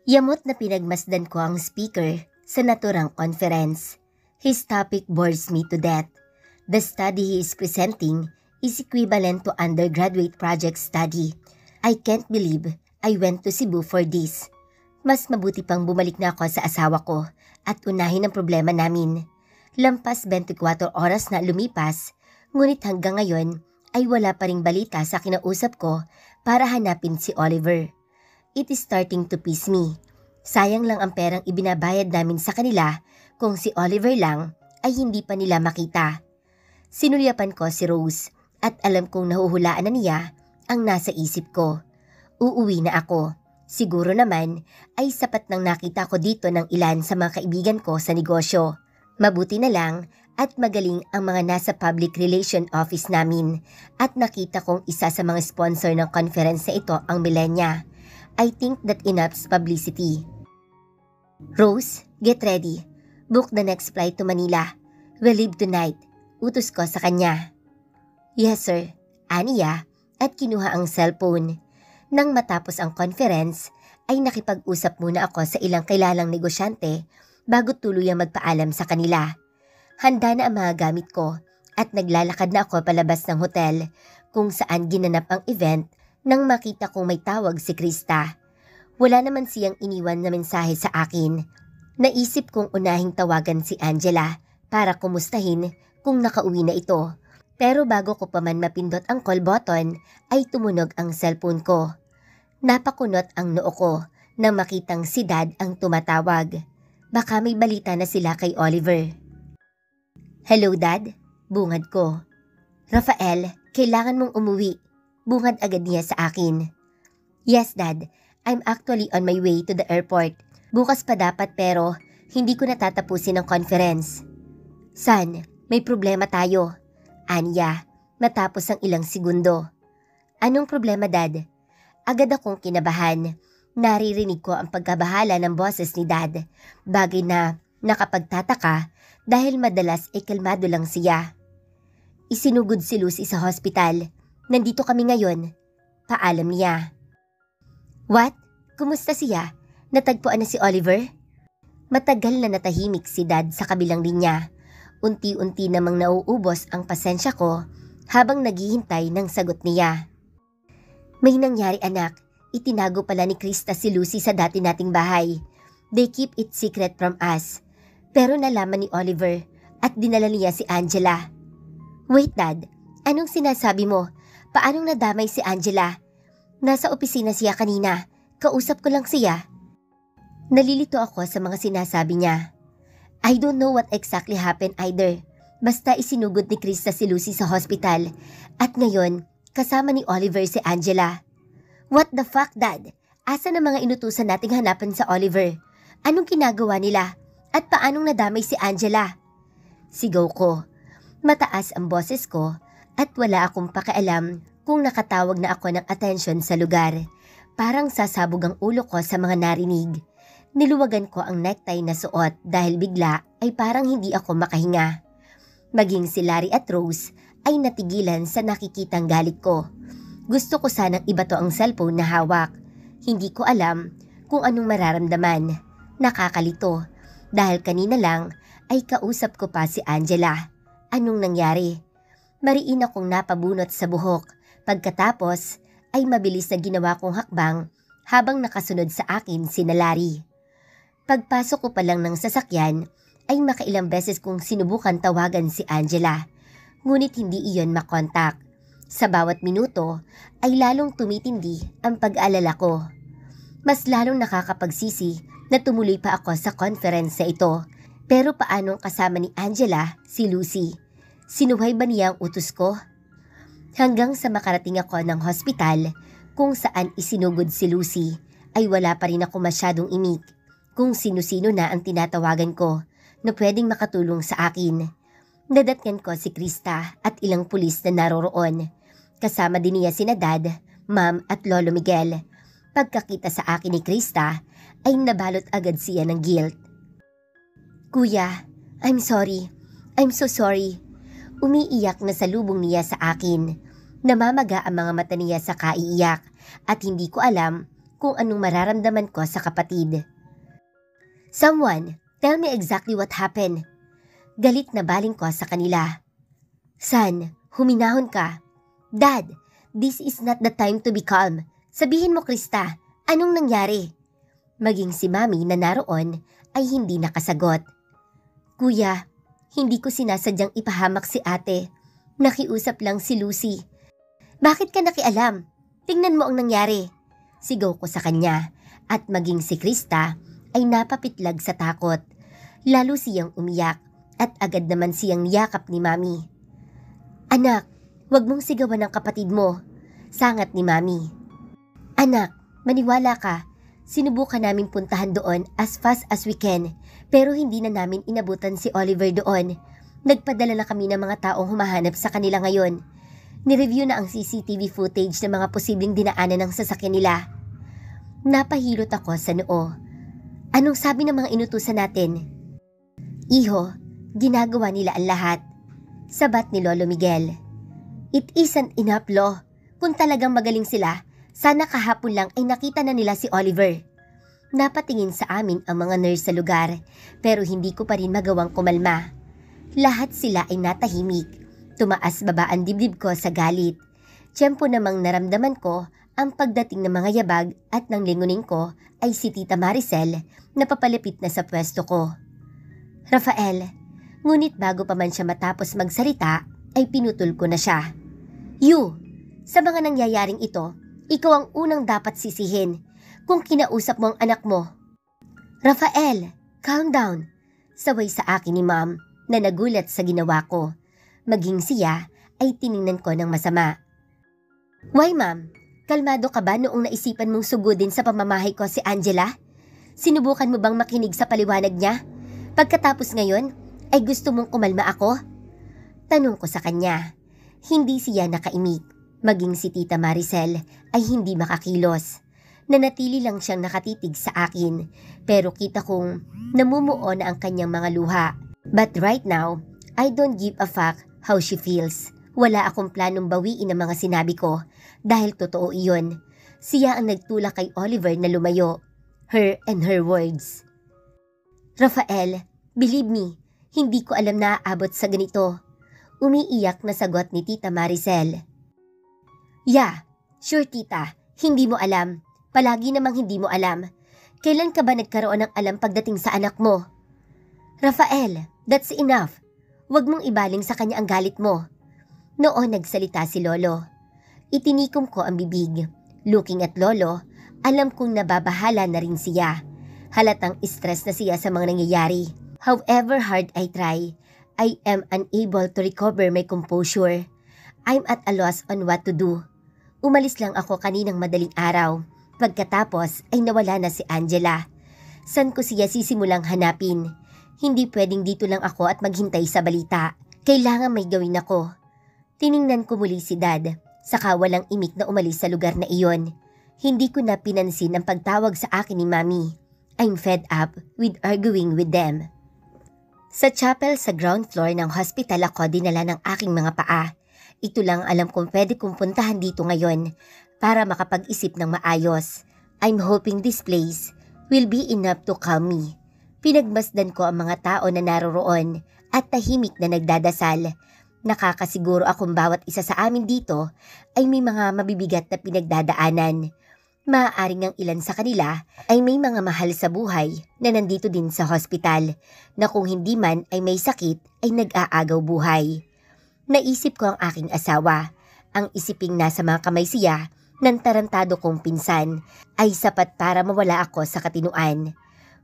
Yamot na pinagmasdan ko ang speaker sa naturang conference. His topic bores me to death. The study he is presenting is equivalent to undergraduate project study. I can't believe I went to Cebu for this. Mas mabuti pang bumalik na ako sa asawa ko at unahin ang problema namin. Lampas 24 oras na lumipas, ngunit hanggang ngayon ay wala pa ring balita sa kinausap ko para hanapin si Oliver. It is starting to piss me. Sayang lang ang perang ibinabayad namin sa kanila kung si Oliver lang ay hindi pa nila makita. Sinulyapan ko si Rose at alam kong nahuhulaan na niya ang nasa isip ko. Uuwi na ako. Siguro naman ay sapat nang nakita ko dito ng ilan sa mga kaibigan ko sa negosyo. Mabuti na lang at magaling ang mga nasa public relation office namin at nakita kong isa sa mga sponsor ng conference na ito ang Millenia. I think that enoughs publicity. Rose, get ready. Book the next flight to Manila. We'll leave tonight. Utos ko sa kanya. Yes sir, aniya at kinuha ang cellphone. Nang matapos ang conference, ay nakipag-usap muna ako sa ilang kilalang negosyante bago tuluyang magpaalam sa kanila. Handa na ang mga gamit ko at naglalakad na ako palabas ng hotel kung saan ginanap ang event nang makita kong may tawag si Krista. Wala naman siyang iniwan na mensahe sa akin. Naisip kong unahing tawagan si Angela para kumustahin kung nakauwi na ito. Pero bago ko pa man mapindot ang call button ay tumunog ang cellphone ko. Napakunot ang noo ko nang makitang si Dad ang tumatawag. Baka may balita na sila kay Oliver. Hello Dad, bungad ko. Rafael, kailangan mong umuwi. Bungad agad niya sa akin. Yes Dad, I'm actually on my way to the airport. Bukas pa dapat pero hindi ko natatapusin ang conference. San, may problema tayo. Anya, matapos ang ilang segundo. Anong problema Dad? Agad akong kinabahan. Naririnig ko ang pagkabahala ng boses ni Dad. Bagay na nakapagtataka dahil madalas ay kalmado lang siya. Isinugod si Lucy sa hospital. Nandito kami ngayon. Paalam niya. What? Kumusta siya? Natagpuan na si Oliver? Matagal na natahimik si Dad sa kabilang linya. Unti-unti namang nauubos ang pasensya ko habang naghihintay ng sagot niya. May nangyari anak. Itinago pala ni Krista si Lucy sa dati nating bahay. They keep it secret from us. Pero nalaman ni Oliver at dinala niya si Angela. Wait Dad, anong sinasabi mo? Paanong nadamay si Angela? Nasa opisina siya kanina. Kausap ko lang siya. Nalilito ako sa mga sinasabi niya. I don't know what exactly happened either. Basta isinugod ni Krista si Lucy sa hospital. At ngayon, kasama ni Oliver si Angela. What the fuck Dad? Asa na mga inutusan nating hanapan sa Oliver? Anong ginagawa nila? At paanong nadamay si Angela? Sigaw ko. Mataas ang boses ko at wala akong pakialam kung nakatawag na ako ng atensyon sa lugar. Parang sasabog ang ulo ko sa mga narinig. Niluwagan ko ang necktie na suot dahil bigla ay parang hindi ako makahinga. Maging si Larry at Rose ay natigilan sa nakikitang galit ko. Gusto ko sanang ibato ang cellphone na hawak. Hindi ko alam kung anong mararamdaman. Nakakalito dahil kanina lang ay kausap ko pa si Angela. Anong nangyari? Mariin akong napabunot sa buhok. Pagkatapos ay mabilis na ginawa kong hakbang habang nakasunod sa akin si Larry. Pagpasok ko pa lang ng sasakyan ay makailang beses kong sinubukan tawagan si Angela. Ngunit hindi iyon makontak. Sa bawat minuto ay lalong tumitindi ang pag-aalala ko. Mas lalong nakakapagsisi na tumuloy pa ako sa conference na ito. Pero paanong kasama ni Angela si Lucy? Sinuhay ba niya ang utos ko? Hanggang sa makarating ako ng hospital kung saan isinugod si Lucy ay wala pa rin ako masyadong imik kung sino-sino na ang tinatawagan ko na pwedeng makatulong sa akin. Nadatnan ko si Krista at ilang pulis na naroroon. Kasama din niya sina Dad, Ma'am at Lolo Miguel. Pagkakita sa akin ni Krista ay nabalot agad siya ng guilt. Kuya, I'm sorry. I'm so sorry. Umiiyak na salubong niya sa akin. Namamaga ang mga mata niya sa kaiiyak at hindi ko alam kung anong mararamdaman ko sa kapatid. "Someone, tell me exactly what happened." Galit na baling ko sa kanila. "Son, huminahon ka." "Dad, this is not the time to be calm. Sabihin mo, Krista, anong nangyari?" Maging si Mami na naroon ay hindi nakasagot. "Kuya, hindi ko sinasadyang ipahamak si ate. Nakiusap lang si Lucy." "Bakit ka nakialam? Tingnan mo ang nangyari." Sigaw ko sa kanya at maging si Krista ay napapitlag sa takot. Lalo siyang umiyak at agad naman siyang niyakap ni Mami. "Anak, wag mong sigawan ng kapatid mo." Sangat ni Mami. "Anak, maniwala ka. Sinubukan namin puntahan doon as fast as we can, pero hindi na namin inabutan si Oliver doon. Nagpadala na kami ng mga taong humahanap sa kanila ngayon. Nireview na ang CCTV footage ng mga posibleng dinaanan ng sasakyan nila." Napahilot ako sa noo. "Anong sabi ng mga inutusan natin?" "Iho, ginagawa nila ang lahat." Sabat ni Lolo Miguel. "It isn't enough, Lo. Kung talagang magaling sila, sana kahapon lang ay nakita na nila si Oliver." Napatingin sa amin ang mga nurse sa lugar, pero hindi ko pa rin magawang kumalma. Lahat sila ay natahimik. Tumaas baba ang dibdib ko sa galit. Tiyempo namang naramdaman ko ang pagdating ng mga yabag at ng linguning ko ay si Tita Maricel na papalapit na sa pwesto ko. "Rafael," ngunit bago pa man siya matapos magsalita ay pinutol ko na siya. "You, sa mga nangyayaring ito, ikaw ang unang dapat sisihin kung kinausap mo ang anak mo." "Rafael, calm down." Saway sa akin ni Ma'am na nagulat sa ginawa ko. Maging siya ay tiningnan ko ng masama. "Why, Ma'am? Kalmado ka ba noong naisipan mong sugudin sa pamamahay ko si Angela? Sinubukan mo bang makinig sa paliwanag niya? Pagkatapos ngayon, ay gusto mong kumalma ako?" Tanong ko sa kanya. Hindi siya nakaimik. Maging si Tita Maricel ay hindi makakilos. Nanatili lang siyang nakatitig sa akin, pero kita kong namumuo na ang kanyang mga luha. But right now, I don't give a fuck how she feels. Wala akong planong bawiin ang mga sinabi ko dahil totoo iyon. Siya ang nagtulak kay Oliver na lumayo. Her and her words. "Rafael, believe me, hindi ko alam na aabot sa ganito." Umiiyak na sagot ni Tita Maricel. "Yeah, sure tita, hindi mo alam. Palagi namang hindi mo alam. Kailan ka ba nagkaroon ng alam pagdating sa anak mo?" "Rafael, that's enough. Huwag mong ibaling sa kanya ang galit mo." Noon nagsalita si Lolo. Itinikom ko ang bibig. Looking at Lolo, alam kong nababahala na rin siya. Halatang stress na siya sa mga nangyayari. However hard I try, I am unable to recover my composure. I'm at a loss on what to do. Umalis lang ako kaninang madaling araw. Pagkatapos ay nawala na si Angela. San ko siya sisimulang hanapin? Hindi pwedeng dito lang ako at maghintay sa balita. Kailangan may gawin ako. Tiningnan ko muli si Dad, saka walang imik na umalis sa lugar na iyon. Hindi ko na pinansin ang pagtawag sa akin ni Mami. I'm fed up with arguing with them. Sa chapel sa ground floor ng hospital ako dinala ng aking mga paa. Ito lang alam kong pwede kong puntahan dito ngayon para makapag-isip ng maayos. I'm hoping this place will be enough to calm me. Pinagmasdan ko ang mga tao na naroroon at tahimik na nagdadasal. Nakakasiguro akong bawat isa sa amin dito ay may mga mabibigat na pinagdadaanan. Maaaring ang ilan sa kanila ay may mga mahal sa buhay na nandito din sa hospital na kung hindi man ay may sakit ay nag-aagaw buhay. Naisip ko ang aking asawa. Ang isiping nasa mga kamay siya ng tarantado kong pinsan ay sapat para mawala ako sa katinuan.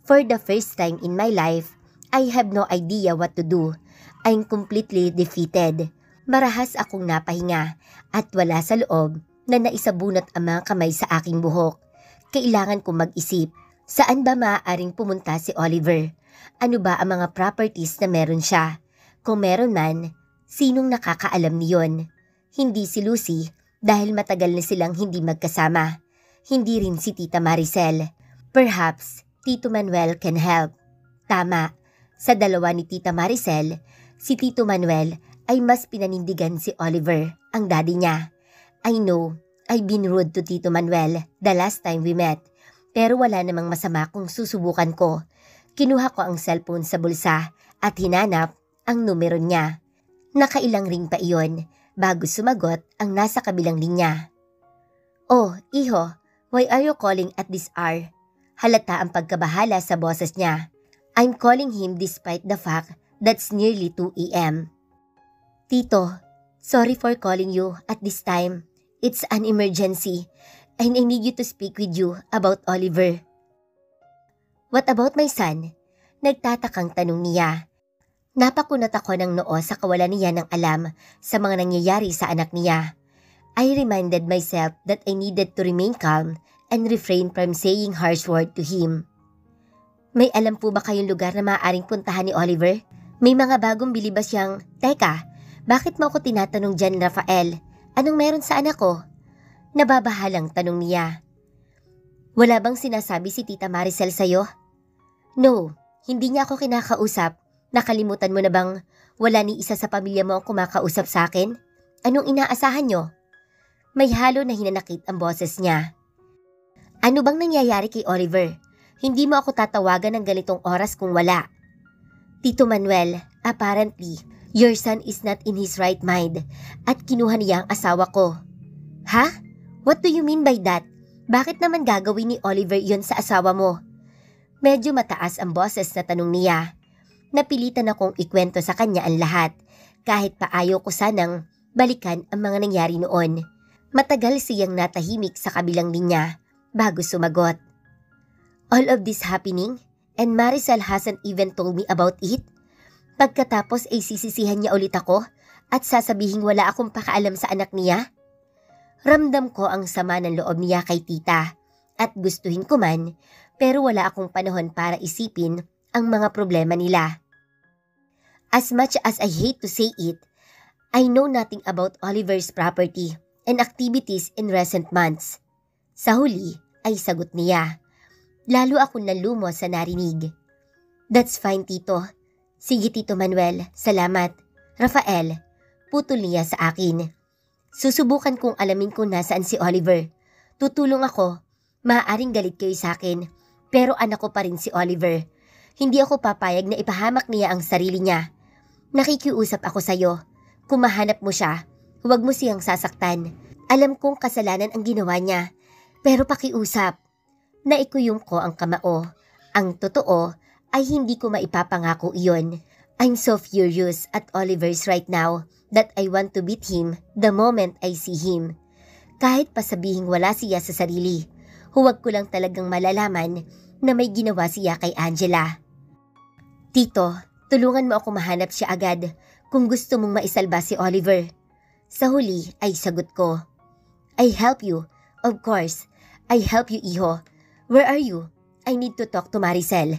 For the first time in my life, I have no idea what to do. I'm completely defeated. Marahas akong napahinga at wala sa loob na naisabunot ang mga kamay sa aking buhok. Kailangan kong mag-isip. Saan ba maaaring pumunta si Oliver? Ano ba ang mga properties na meron siya? Kung meron man, sinong nakakaalam niyon? Hindi si Lucy dahil matagal na silang hindi magkasama. Hindi rin si Tita Maricel. Perhaps Tito Manuel can help. Tama, sa dalawa ni Tita Maricel, si Tito Manuel ay mas pinanindigan si Oliver, ang daddy niya. I know, I've been rude to Tito Manuel the last time we met, pero wala namang masama kung susubukan ko. Kinuha ko ang cellphone sa bulsa at hinanap ang numero niya. Nakailang ring pa iyon bago sumagot ang nasa kabilang linya. "Oh, iho, why are you calling at this hour?" Halata ang pagkabahala sa boses niya. I'm calling him despite the fact that's nearly 2 a.m. "Tito, sorry for calling you at this time. It's an emergency and I need you to speak with you about Oliver." "What about my son?" Nagtatakang tanong niya. Napakunot ako ng noo sa kawalan niya ng alam sa mga nangyayari sa anak niya. I reminded myself that I needed to remain calm and refrain from saying harsh word to him. "May alam po ba kayong lugar na maaaring puntahan ni Oliver? May mga bagong bili ba siyang..." "Teka, bakit mo ako tinatanong dyan, Rafael? Anong meron sa anak ko?" Nababahalang tanong niya. "Wala bang sinasabi si Tita Maricel sa'yo?" "No, hindi niya ako kinakausap. Nakalimutan mo na bang wala ni isa sa pamilya mo ang kumakausap sa akin? Anong inaasahan nyo?" May halo na hinanakit ang boses niya. "Ano bang nangyayari kay Oliver? Hindi mo ako tatawagan ng ganitong oras kung wala." "Tito Manuel, apparently, your son is not in his right mind at kinuha niya ang asawa ko." "Ha? What do you mean by that? Bakit naman gagawin ni Oliver yon sa asawa mo?" Medyo mataas ang boses na tanong niya. Napilitan akong ikwento sa kanya ang lahat, kahit pa ayaw ko sanang balikan ang mga nangyari noon. Matagal siyang natahimik sa kabilang linya bago sumagot. "All of this happening and Maricel hasn't even told me about it? Pagkatapos ay sisisihan niya ulit ako at sasabihing wala akong pakaalam sa anak niya?" Ramdam ko ang sama ng loob niya kay tita at gustuhin ko man, pero wala akong panahon para isipin ang mga problema nila. As much as I hate to say it, I know nothing about Oliver's property and activities in recent months. Sa huli ay sagot niya. Lalo akong nalumo sa narinig. "That's fine, Tito. Sige, Tito Manuel, salamat. Rafael," putol niya sa akin. "Susubukan kong alamin kung nasaan si Oliver. Tutulong ako. Maaaring galit kayo sa akin, pero anak ko pa rin si Oliver. Hindi ako papayag na ipahamak niya ang sarili niya. Nakikiusap ako sa'yo. Kung mahanap mo siya, huwag mo siyang sasaktan. Alam kong kasalanan ang ginawa niya, pero pakiusap." Naikuyong ko ang kamao. Ang totoo ay hindi ko maipapangako iyon. I'm so furious at Oliver's right now that I want to beat him the moment I see him. Kahit pasabihing wala siya sa sarili, huwag ko lang talagang malalaman na may ginawa siya kay Angela. "Tito, tulungan mo ako mahanap siya agad kung gusto mong maisalba si Oliver." Sa huli ay sagot ko. "I help you. Of course, I help you, iho. Where are you? I need to talk to Maricel.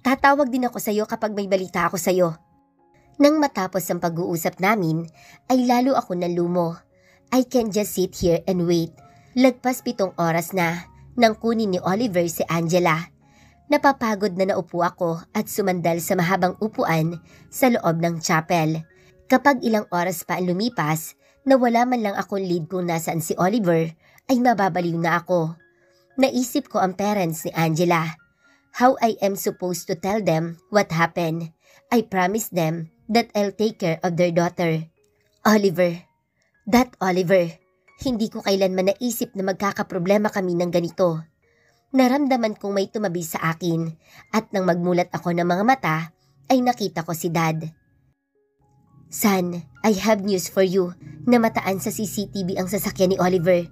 Tatawag din ako sa'yo kapag may balita ako sa'yo." Nang matapos ang pag-uusap namin, ay lalo ako nalumo. I can just sit here and wait. Lagpas 7 oras na nang kunin ni Oliver si Angela. Napapagod na naupo ako at sumandal sa mahabang upuan sa loob ng chapel. Kapag ilang oras pa ang lumipas, na wala man lang akong lead kung nasaan si Oliver, ay mababaliw na ako. Naisip ko ang parents ni Angela. How I am supposed to tell them what happened. I promised them that I'll take care of their daughter. Oliver. That Oliver. Hindi ko kailanman naisip na magkakaproblema kami ng ganito. Naramdaman kong may tumabi sa akin at nang magmulat ako ng mga mata ay nakita ko si Dad. "Son, I have news for you. Namataan sa CCTV ang sasakyan ni Oliver.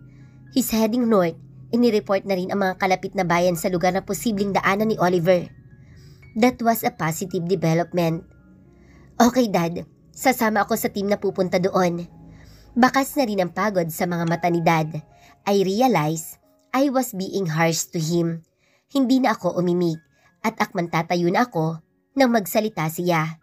He's heading north. Inireport na rin ang mga kalapit na bayan sa lugar na posibleng daanan ni Oliver." That was a positive development. "Okay, Dad. Sasama ako sa team na pupunta doon." Bakas na rin ang pagod sa mga mata ni Dad. I realized I was being harsh to him. Hindi na ako umimik at akman tatayo na ako nang magsalita siya.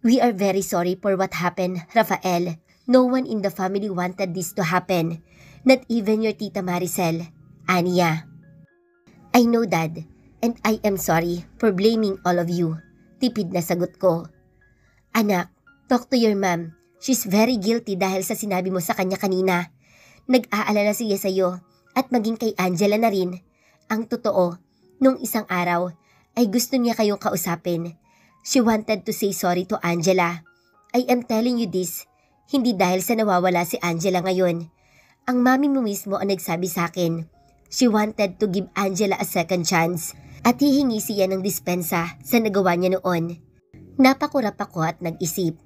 "We are very sorry for what happened, Rafael. No one in the family wanted this to happen. Not even your Tita Maricel, Ania." "I know, Dad, and I am sorry for blaming all of you." Tipid na sagot ko. "Anak, talk to your mom. She's very guilty dahil sa sinabi mo sa kanya kanina. Nag-aalala siya sa'yo at maging kay Angela na rin. Ang totoo, nung isang araw ay gusto niya kayong kausapin. She wanted to say sorry to Angela. I am telling you this, hindi dahil sa nawawala si Angela ngayon. Ang mami mo mismo ang nagsabi sa akin. She wanted to give Angela a second chance at hihingi siya ng dispensa sa nagawa niya noon. Napakurap ako at nag-isip.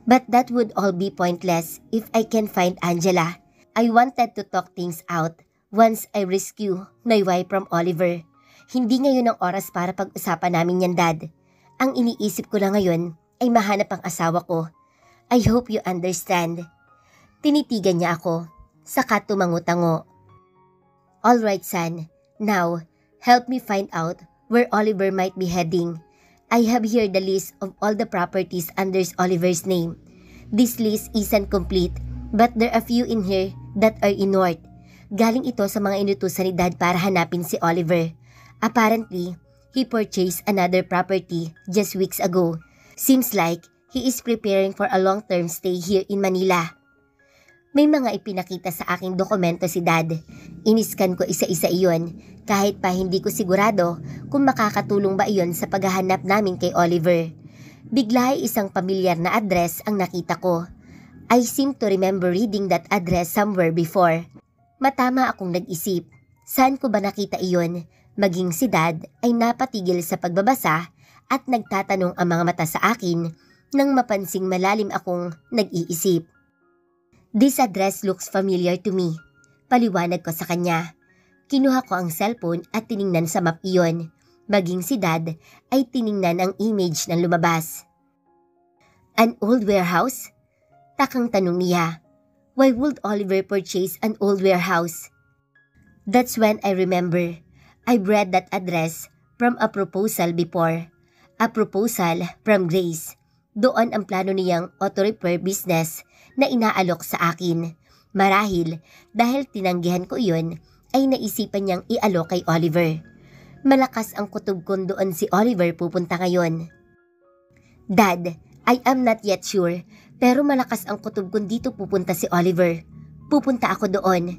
But that would all be pointless if I can find Angela. I wanted to talk things out once I rescue Noyway from Oliver. Hindi ngayon ang oras para pag-usapan namin yan, Dad. Ang iniisip ko lang ngayon ay mahanap ang asawa ko. I hope you understand. Tinitigan niya ako, saka tumango-tango. Alright, son. Now, help me find out where Oliver might be heading. I have here the list of all the properties under Oliver's name. This list isn't complete, but there are a few in here that are in North. Galing ito sa mga inutusan ni Dad para hanapin si Oliver. Apparently, he purchased another property just weeks ago. Seems like he is preparing for a long-term stay here in Manila. May mga ipinakita sa aking dokumento si Dad. Iniskan ko isa-isa iyon kahit pa hindi ko sigurado kung makakatulong ba iyon sa paghahanap namin kay Oliver. Bigla ay isang pamilyar na address ang nakita ko. I seem to remember reading that address somewhere before. Matama akong nag-isip. Saan ko ba nakita iyon? Maging si Dad ay napatigil sa pagbabasa at nagtatanong ang mga mata sa akin nang mapansing malalim akong nag-iisip. This address looks familiar to me. Paliwanag ko sa kanya. Kinuha ko ang cellphone at tiningnan sa map iyon. Maging si Dad ay tiningnan ang image na lumabas. An old warehouse? Takang tanong niya. Why would Oliver purchase an old warehouse? That's when I remember. I've read that address from a proposal before. A proposal from Grace. Doon ang plano niyang auto repair business na inaalok sa akin. Marahil dahil tinanggihan ko iyon ay naisipan niyang ialok kay Oliver. Malakas ang kutob ko doon si Oliver pupunta ngayon. Dad, I am not yet sure. Pero malakas ang kutob kung dito pupunta si Oliver. Pupunta ako doon.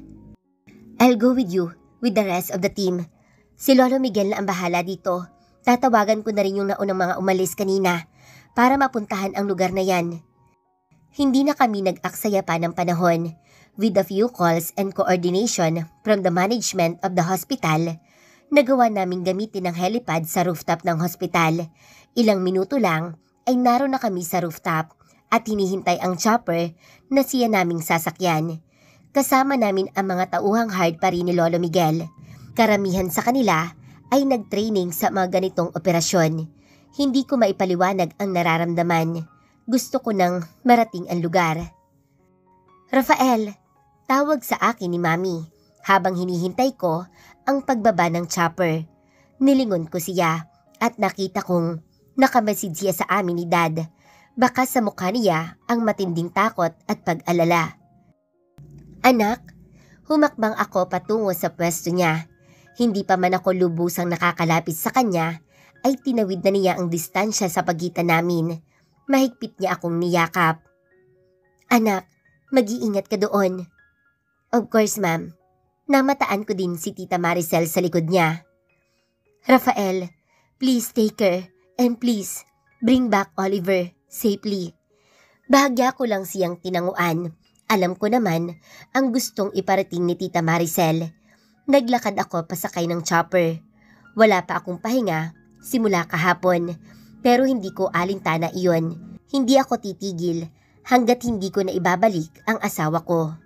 I'll go with you, with the rest of the team. Si Lolo Miguel na ang bahala dito. Tatawagan ko na rin yung naunang mga umalis kanina para mapuntahan ang lugar na yan. Hindi na kami nag-aksaya pa ng panahon. With a few calls and coordination from the management of the hospital, nagawa naming gamitin ang helipad sa rooftop ng hospital. Ilang minuto lang ay naroon na kami sa rooftop at hinihintay ang chopper na siya naming sasakyan. Kasama namin ang mga tauhang hard pa rin ni Lolo Miguel. Karamihan sa kanila ay nag-training sa mga ganitong operasyon. Hindi ko maipaliwanag ang nararamdaman. Gusto ko nang marating ang lugar. Rafael, tawag sa akin ni Mami habang hinihintay ko ang pagbaba ng chopper. Nilingon ko siya at nakita kong nakamasid siya sa amin ni Dad. Baka sa mukha niya ang matinding takot at pag-alala. Anak, humakbang ako patungo sa pwesto niya. Hindi pa man ako lubusang nakakalapit sa kanya, ay tinawid na niya ang distansya sa pagitan namin. Mahigpit niya akong niyakap. Anak, mag-iingat ka doon. Of course, ma'am. Namataan ko din si Tita Maricel sa likod niya. Rafael, please take her and please bring back Oliver safely. Bahagya ko lang siyang tinanguan. Alam ko naman ang gustong iparating ni Tita Maricel. Naglakad ako pasakay ng chopper. Wala pa akong pahinga simula kahapon, pero hindi ko alintana iyon. Hindi ako titigil hanggat hindi ko na ibabalik ang asawa ko.